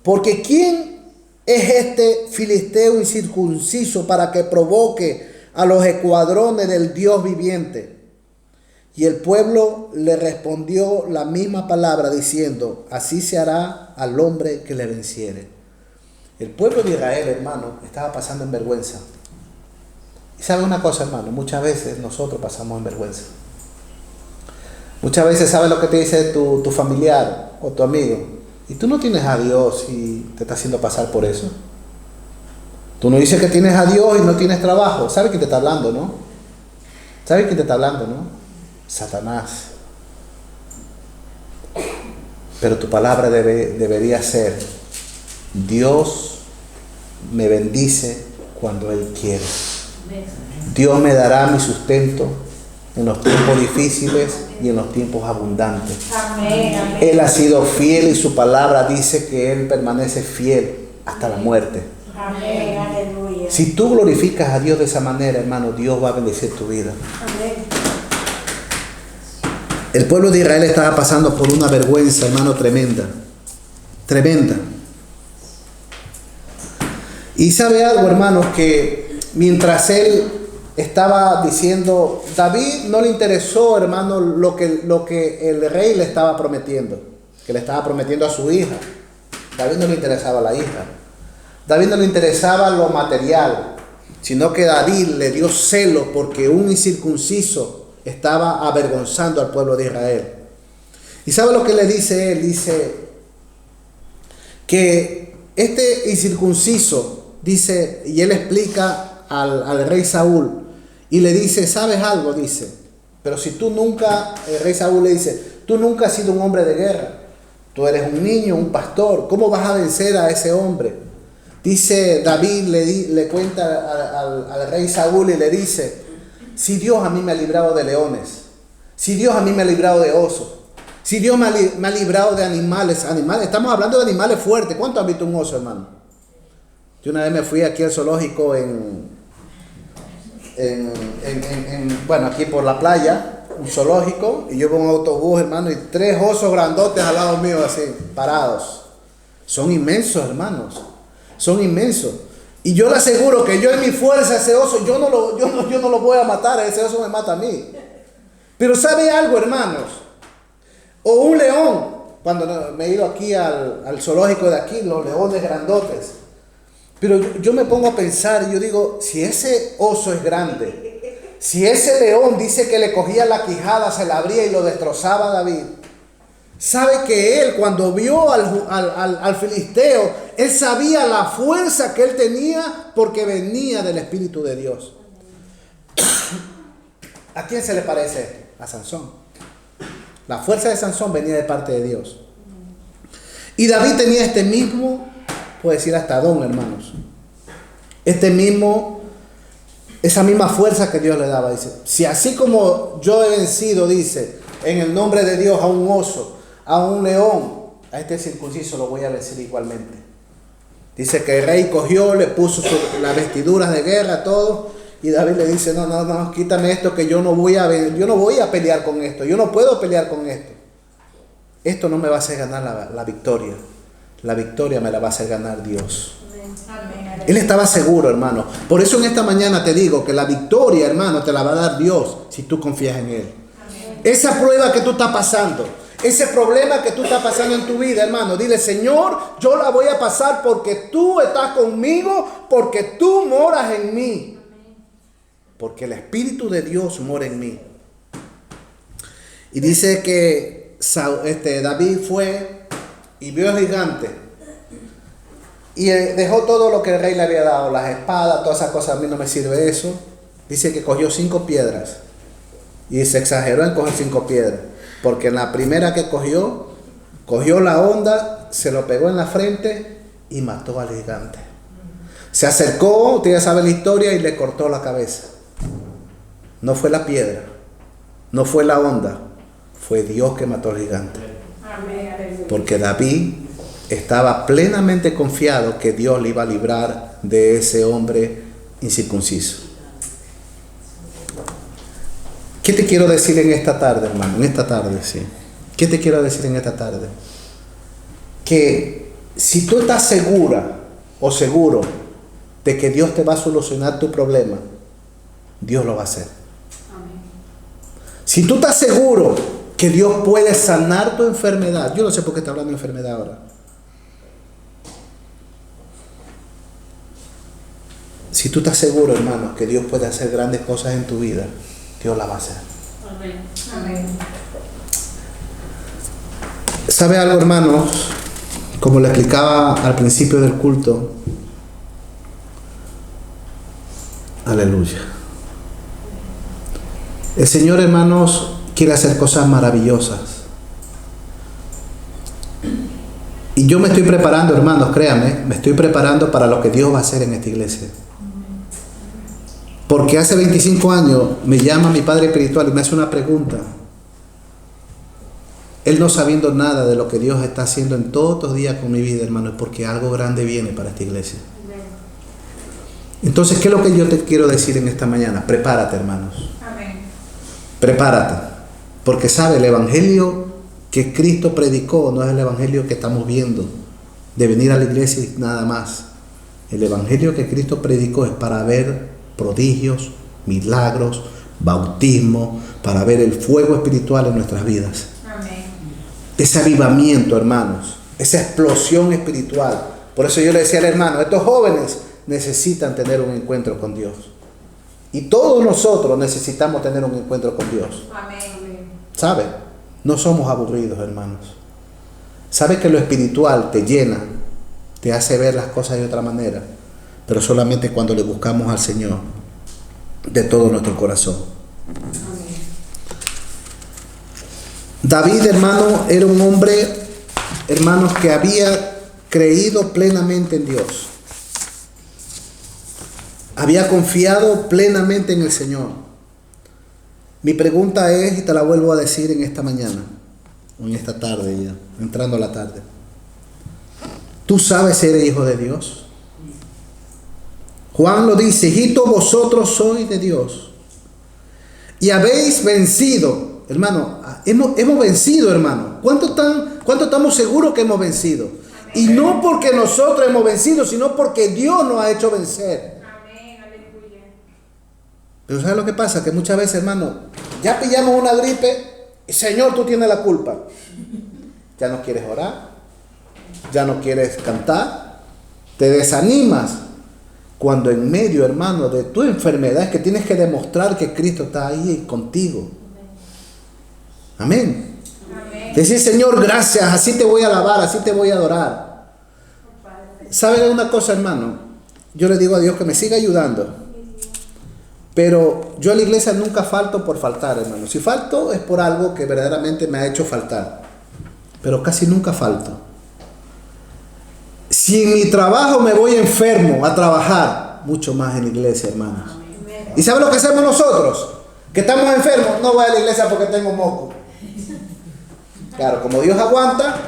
Porque ¿quién es este filisteo incircunciso para que provoque a los escuadrones del Dios viviente? Y el pueblo le respondió la misma palabra diciendo: así se hará al hombre que le venciere. El pueblo de Israel, hermano, estaba pasando en vergüenza. Y sabe una cosa, hermano, muchas veces nosotros pasamos en vergüenza. Muchas veces sabes lo que te dice tu familiar o tu amigo, y tú no tienes a Dios y te está haciendo pasar por eso. Tú no dices que tienes a Dios y no tienes trabajo. ¿Sabe quién te está hablando, no? ¿Sabe quién te está hablando, no? Satanás. Pero tu palabra debería ser: Dios me bendice cuando Él quiere. Dios me dará mi sustento en los tiempos difíciles y en los tiempos abundantes. Amén, amén. Él ha sido fiel y su palabra dice que Él permanece fiel hasta la muerte. Amén, aleluya. Si tú glorificas a Dios de esa manera, hermano, Dios va a bendecir tu vida. Amén. El pueblo de Israel estaba pasando por una vergüenza, hermano, tremenda. Tremenda. Y sabe algo, hermanos, que mientras él estaba diciendo, David no le interesó, hermano, lo que el rey le estaba prometiendo, que le estaba prometiendo a su hija. David no le interesaba la hija. David no le interesaba lo material, sino que David le dio celo porque un incircunciso estaba avergonzando al pueblo de Israel. ¿Y sabe lo que le dice él? Dice que este incircunciso, dice, y él explica al rey Saúl, y le dice, ¿sabes algo? Dice, pero si tú nunca, el rey Saúl le dice, tú nunca has sido un hombre de guerra, tú eres un niño, un pastor, ¿cómo vas a vencer a ese hombre? Dice David, le cuenta al rey Saúl y le dice, si Dios a mí me ha librado de leones, si Dios a mí me ha librado de osos, si Dios me ha librado de animales, estamos hablando de animales fuertes. ¿Cuánto han visto un oso, hermano? Yo una vez me fui aquí al zoológico bueno, aquí por la playa, un zoológico, y yo voy en un autobús, hermano, y 3 osos grandotes al lado mío, así, parados. Son inmensos, hermanos, son inmensos. Y yo le aseguro que yo en mi fuerza, ese oso, yo no lo voy a matar, ese oso me mata a mí. Pero ¿sabe algo, hermanos? O un león, cuando me he ido aquí al zoológico de aquí, los leones grandotes. Pero yo me pongo a pensar y yo digo, si ese oso es grande, si ese león dice que le cogía la quijada, se la abría y lo destrozaba a David, sabe que él cuando vio al filisteo, él sabía la fuerza que él tenía porque venía del Espíritu de Dios. ¿A quién se le parece esto? A Sansón. La fuerza de Sansón venía de parte de Dios. Y David tenía este mismo, puedo decir hasta don, hermanos. Esa misma fuerza que Dios le daba. Dice, si así como yo he vencido, dice, en el nombre de Dios a un oso, a un león, a este circunciso lo voy a vencer igualmente. Dice que el rey cogió, le puso las vestiduras de guerra, todo. Y David le dice, no, quítame esto que yo no voy a pelear con esto. Yo no puedo pelear con esto. Esto no me va a hacer ganar la victoria. La victoria me la va a hacer ganar Dios. Amén. Él estaba seguro, hermano. Por eso en esta mañana te digo que la victoria, hermano, te la va a dar Dios si tú confías en Él. Amén. Esa prueba que tú estás pasando, ese problema que tú estás pasando en tu vida, hermano, dile, Señor, yo la voy a pasar porque tú estás conmigo, porque tú moras en mí. Porque el Espíritu de Dios mora en mí. Y dice que David fue y vio el gigante. Y dejó todo lo que el rey le había dado, las espadas, todas esas cosas. A mí no me sirve eso. Dice que cogió 5 piedras. Y se exageró en coger 5 piedras. Porque en la primera que cogió la honda, se lo pegó en la frente y mató al gigante. Se acercó, usted ya sabe la historia, y le cortó la cabeza. No fue la piedra, no fue la honda, fue Dios que mató al gigante. Amén. Porque David estaba plenamente confiado que Dios le iba a librar de ese hombre incircunciso. ¿Qué te quiero decir en esta tarde, hermano? En esta tarde, sí. ¿Qué te quiero decir en esta tarde? Que si tú estás segura o seguro de que Dios te va a solucionar tu problema, Dios lo va a hacer. Amén. Si tú estás seguro que Dios puede sanar tu enfermedad, yo no sé por qué está hablando de enfermedad ahora. Si tú estás seguro, hermano, que Dios puede hacer grandes cosas en tu vida, Dios la va a hacer. Amén. Amén. ¿Sabe algo, hermanos? Como le explicaba al principio del culto, aleluya. El Señor, hermanos, quiere hacer cosas maravillosas. Y yo me estoy preparando, hermanos, créanme, me estoy preparando para lo que Dios va a hacer en esta iglesia. Porque hace 25 años me llama mi padre espiritual y me hace una pregunta. Él no sabiendo nada de lo que Dios está haciendo en todos los días con mi vida, hermano, es porque algo grande viene para esta iglesia. Entonces, ¿qué es lo que yo te quiero decir en esta mañana? Prepárate, hermanos. Amén. Prepárate. Porque sabe, el evangelio que Cristo predicó no es el evangelio que estamos viendo de venir a la iglesia y nada más. El evangelio que Cristo predicó es para ver prodigios, milagros, bautismo, para ver el fuego espiritual en nuestras vidas. Amén. Ese avivamiento, hermanos, esa explosión espiritual. Por eso yo le decía al hermano, estos jóvenes necesitan tener un encuentro con Dios. Y todos nosotros necesitamos tener un encuentro con Dios. Amén. ¿Sabe? No somos aburridos, hermanos. ¿Sabe que lo espiritual te llena, te hace ver las cosas de otra manera? Pero solamente cuando le buscamos al Señor de todo nuestro corazón. Amén. David, hermano, era un hombre, hermanos, que había creído plenamente en Dios. Había confiado plenamente en el Señor. Mi pregunta es, y te la vuelvo a decir en esta mañana, o en esta tarde ya, entrando a la tarde. ¿Tú sabes si eres hijo de Dios? Juan lo dice, hijitos, vosotros sois de Dios. Y habéis vencido, hermano, hemos vencido, hermano. ¿Cuánto estamos seguros que hemos vencido? Y no porque nosotros hemos vencido, sino porque Dios nos ha hecho vencer. Pero ¿sabes lo que pasa? Que muchas veces, hermano, ya pillamos una gripe y Señor, tú tienes la culpa. Ya no quieres orar, ya no quieres cantar, te desanimas. Cuando en medio, hermano, de tu enfermedad es que tienes que demostrar que Cristo está ahí contigo. Amén. Amén. Decir, Señor, gracias, así te voy a alabar, así te voy a adorar. ¿Sabe una cosa, hermano? Yo le digo a Dios que me siga ayudando. Pero yo a la iglesia nunca falto por faltar, hermano. Si falto es por algo que verdaderamente me ha hecho faltar. Pero casi nunca falto. Si en mi trabajo me voy enfermo a trabajar, mucho más en la iglesia, hermanos. ¿Y sabe lo que hacemos nosotros? Que estamos enfermos, no voy a la iglesia porque tengo moco. Claro, como Dios aguanta,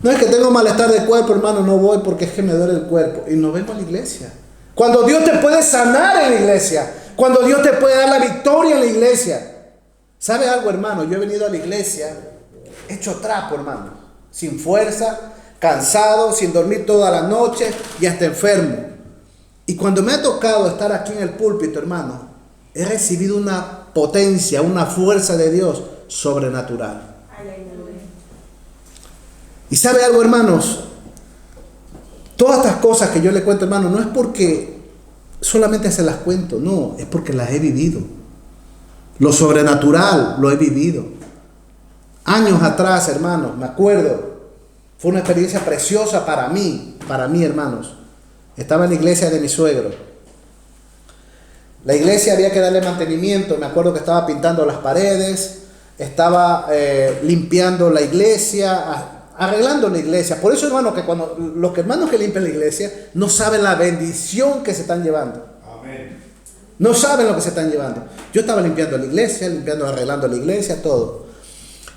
No es que tengo malestar de cuerpo, hermano, no voy porque es que me duele el cuerpo. Y no vengo a la iglesia. Cuando Dios te puede sanar en la iglesia. Cuando Dios te puede dar la victoria en la iglesia. ¿Sabe algo, hermano? Yo he venido a la iglesia hecho trapo, hermano. Sin fuerza, cansado, sin dormir toda la noche y hasta enfermo. Y cuando me ha tocado estar aquí en el púlpito, hermano, he recibido una potencia, una fuerza de Dios sobrenatural. Y sabe algo, hermanos, todas estas cosas que yo le cuento, hermano, no es porque solamente se las cuento, no, es porque las he vivido. Lo sobrenatural lo he vivido. Años atrás, hermanos, me acuerdo, fue una experiencia preciosa para mí, hermanos. Estaba en la iglesia de mi suegro. La iglesia había que darle mantenimiento, me acuerdo que estaba pintando las paredes, estaba limpiando la iglesia, arreglando la iglesia. Por eso, hermano, que cuando los hermanos que limpian la iglesia no saben la bendición que se están llevando. Amén. No saben lo que se están llevando. Yo estaba limpiando la iglesia, arreglando la iglesia, todo.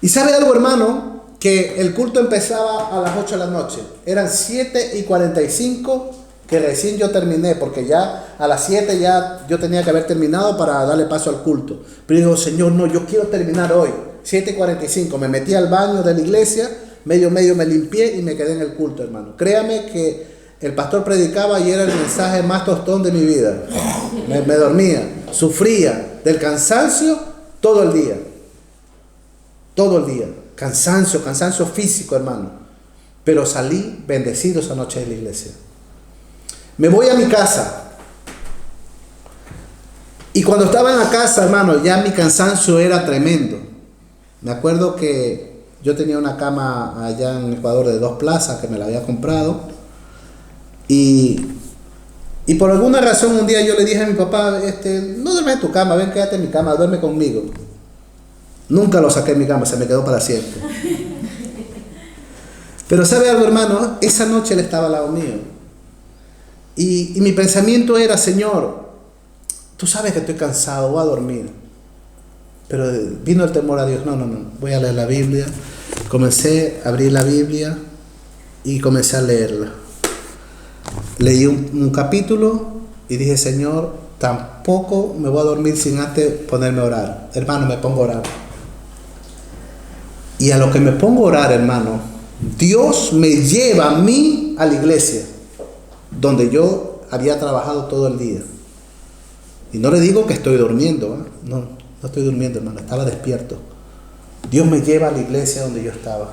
Y sabe algo, hermano, que el culto empezaba a las 8 de la noche. Eran 7:45 que recién yo terminé, porque ya a las 7 ya yo tenía que haber terminado para darle paso al culto. Pero digo, Señor, no, yo quiero terminar hoy. 7:45, me metí al baño de la iglesia, medio me limpié y me quedé en el culto, hermano. Créame que el pastor predicaba y era el mensaje más tostón de mi vida. Me dormía, sufría del cansancio todo el día. Todo el día. Cansancio físico, hermano. Pero salí bendecido esa noche de la iglesia. Me voy a mi casa. Y cuando estaba en la casa, hermano, ya mi cansancio era tremendo. Me acuerdo que yo tenía una cama allá en Ecuador de 2 plazas que me la había comprado. Y por alguna razón un día yo le dije a mi papá, no duermes en tu cama, ven, quédate en mi cama, duerme conmigo. Nunca lo saqué de mi cama, se me quedó para siempre. Pero ¿sabe algo, hermano? Esa noche él estaba al lado mío. Y mi pensamiento era, Señor, tú sabes que estoy cansado, voy a dormir. Pero vino el temor a Dios, no, voy a leer la Biblia. Comencé a abrir la Biblia y comencé a leerla. Leí un capítulo y dije, Señor, tampoco me voy a dormir sin antes ponerme a orar. Hermano, me pongo a orar. Y a lo que me pongo a orar, hermano, Dios me lleva a mí a la iglesia, donde yo había trabajado todo el día. Y no le digo que estoy durmiendo, ¿eh? No estoy durmiendo, hermano, estaba despierto. Dios me lleva a la iglesia donde yo estaba.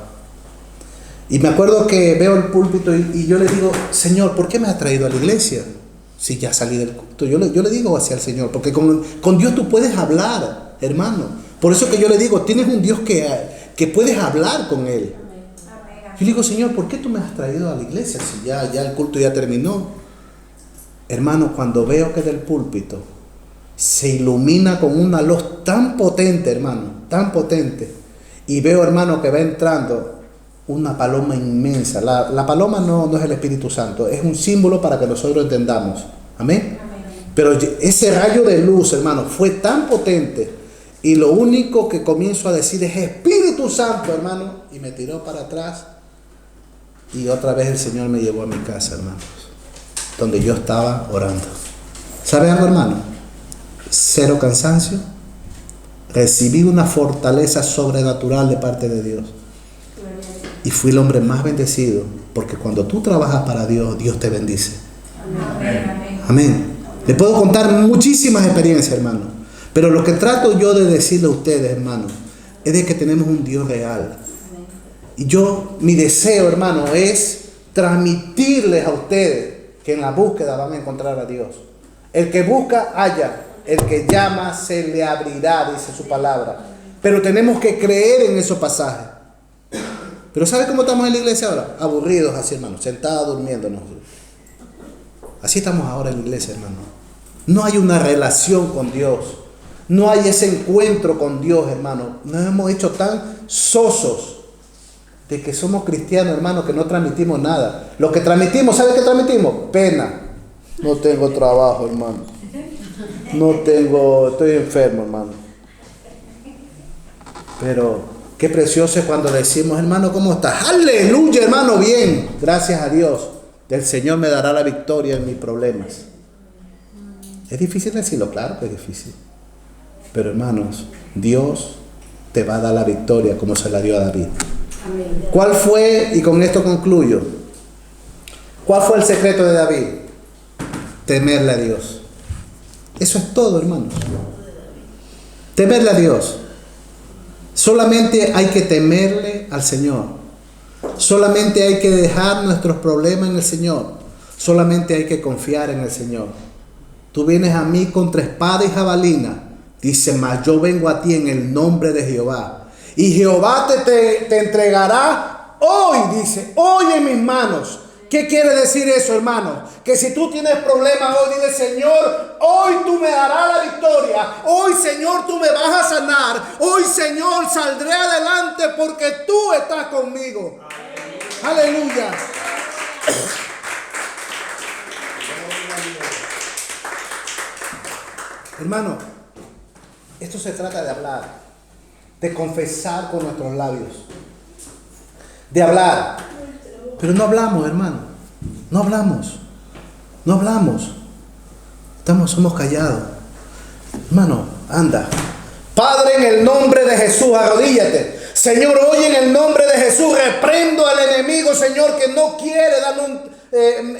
Y me acuerdo que veo el púlpito y yo le digo, Señor, ¿por qué me has traído a la iglesia? Si ya salí del culto. Yo le digo hacia el Señor, porque con Dios tú puedes hablar, hermano. Por eso que yo le digo, tienes un Dios que puedes hablar con Él. Yo le digo, Señor, ¿por qué tú me has traído a la iglesia si ya el culto ya terminó? Hermano, cuando veo que del púlpito se ilumina con una luz tan potente, hermano, tan potente, y veo, hermano, que va entrando una paloma inmensa. La paloma no es el Espíritu Santo, es un símbolo para que nosotros entendamos. Amén. Pero ese rayo de luz, hermano, fue tan potente, y lo único que comienzo a decir es Espíritu Santo, hermano, y me tiró para atrás. Y otra vez el Señor me llevó a mi casa, hermanos, donde yo estaba orando. ¿Sabe algo, hermano? Cero cansancio. Recibí una fortaleza sobrenatural de parte de Dios. Y fui el hombre más bendecido, porque cuando tú trabajas para Dios, Dios te bendice. Amén. Amén. Le puedo contar muchísimas experiencias, hermano. Pero lo que trato yo de decirle a ustedes, hermano, es de que tenemos un Dios real. Y mi deseo, hermano, es transmitirles a ustedes que en la búsqueda van a encontrar a Dios. El que busca, halla. El que llama, se le abrirá, dice su palabra. Pero tenemos que creer en esos pasajes. Pero ¿sabe cómo estamos en la iglesia ahora? Aburridos así, hermano, sentados, durmiéndonos. Así estamos ahora en la iglesia, hermano. No hay una relación con Dios. No hay ese encuentro con Dios, hermano. Nos hemos hecho tan sosos de que somos cristianos, hermano, que no transmitimos nada. Lo que transmitimos, ¿sabe qué transmitimos? Pena. No tengo trabajo, hermano. Estoy enfermo, hermano. Pero Qué precioso es cuando decimos, hermano, ¿cómo estás? Aleluya, hermano, bien. Gracias a Dios. El Señor me dará la victoria en mis problemas. Es difícil decirlo, claro que es difícil. Pero hermanos, Dios te va a dar la victoria como se la dio a David. Amén. ¿Cuál fue, y con esto concluyo, cuál fue el secreto de David? Temerle a Dios. Eso es todo, hermanos. Temerle a Dios. Solamente hay que temerle al Señor. Solamente hay que dejar nuestros problemas en el Señor. Solamente hay que confiar en el Señor. Tú vienes a mí contra espada y jabalina. Dice, mas yo vengo a ti en el nombre de Jehová. Y Jehová te entregará hoy, dice, hoy en mis manos. ¿Qué quiere decir eso, hermano? Que si tú tienes problemas hoy, dile, Señor, hoy tú me darás la victoria. Hoy, Señor, tú me vas a sanar. Hoy, Señor, saldré adelante porque tú estás conmigo. Aleluya. Hermano, esto se trata de hablar, de confesar con nuestros labios, de hablar. Pero no hablamos, hermano. No hablamos. No hablamos. Somos callados. Hermano, anda. Padre, en el nombre de Jesús, arrodíllate. Señor, hoy en el nombre de Jesús reprendo al enemigo, Señor, que no quiere darme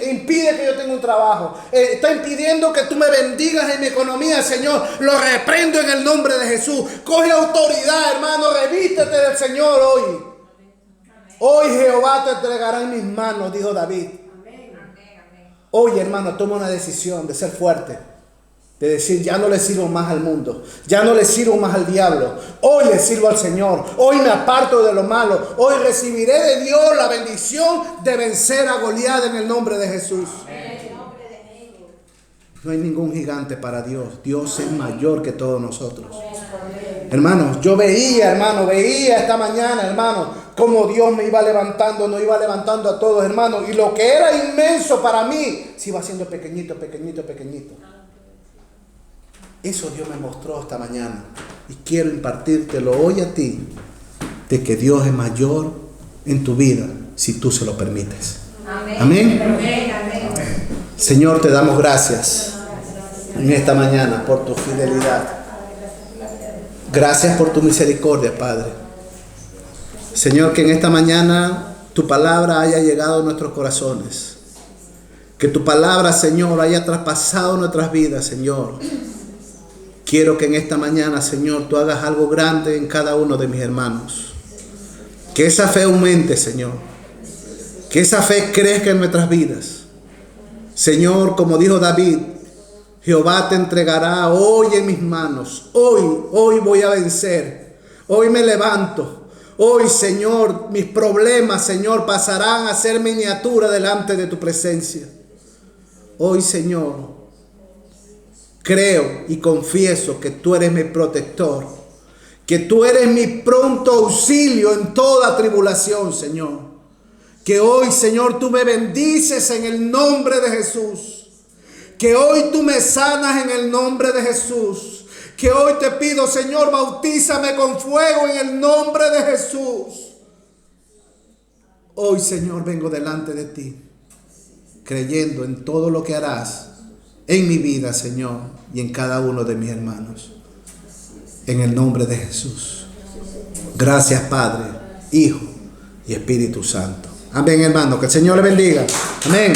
impide que yo tenga un trabajo. Está impidiendo que tú me bendigas en mi economía, Señor. Lo reprendo en el nombre de Jesús. Coge autoridad, hermano. Revístete del Señor hoy. Hoy Jehová te entregará en mis manos, dijo David. Hoy, hermano, toma una decisión de ser fuerte. De decir, ya no le sirvo más al mundo. Ya no le sirvo más al diablo. Hoy le sirvo al Señor. Hoy me aparto de lo malo. Hoy recibiré de Dios la bendición de vencer a Goliat en el nombre de Jesús. No hay ningún gigante para Dios. Dios es mayor que todos nosotros. Hermanos, yo veía esta mañana, hermano, cómo Dios me iba levantando, nos iba levantando a todos, hermanos. Y lo que era inmenso para mí, se iba haciendo pequeñito, pequeñito, pequeñito. Eso Dios me mostró esta mañana. Y quiero impartírtelo hoy a ti, de que Dios es mayor en tu vida, si tú se lo permites. Amén. Amén. Amén. Señor, te damos gracias en esta mañana por tu fidelidad. Gracias por tu misericordia, Padre. Señor, que en esta mañana tu palabra haya llegado a nuestros corazones. Que tu palabra, Señor, haya traspasado nuestras vidas, Señor. Quiero que en esta mañana, Señor, tú hagas algo grande en cada uno de mis hermanos. Que esa fe aumente, Señor. Que esa fe crezca en nuestras vidas. Señor, como dijo David, Jehová te entregará hoy en mis manos. Hoy voy a vencer. Hoy me levanto. Hoy, Señor, mis problemas, Señor, pasarán a ser miniatura delante de tu presencia. Hoy, Señor, creo y confieso que tú eres mi protector. Que tú eres mi pronto auxilio en toda tribulación, Señor. Que hoy, Señor, tú me bendices en el nombre de Jesús. Que hoy tú me sanas en el nombre de Jesús. Que hoy te pido, Señor, bautízame con fuego en el nombre de Jesús. Hoy, Señor, vengo delante de ti, creyendo en todo lo que harás en mi vida, Señor, y en cada uno de mis hermanos. En el nombre de Jesús. Gracias, Padre, Hijo y Espíritu Santo. Amén, hermano. Que el Señor le bendiga. Amén.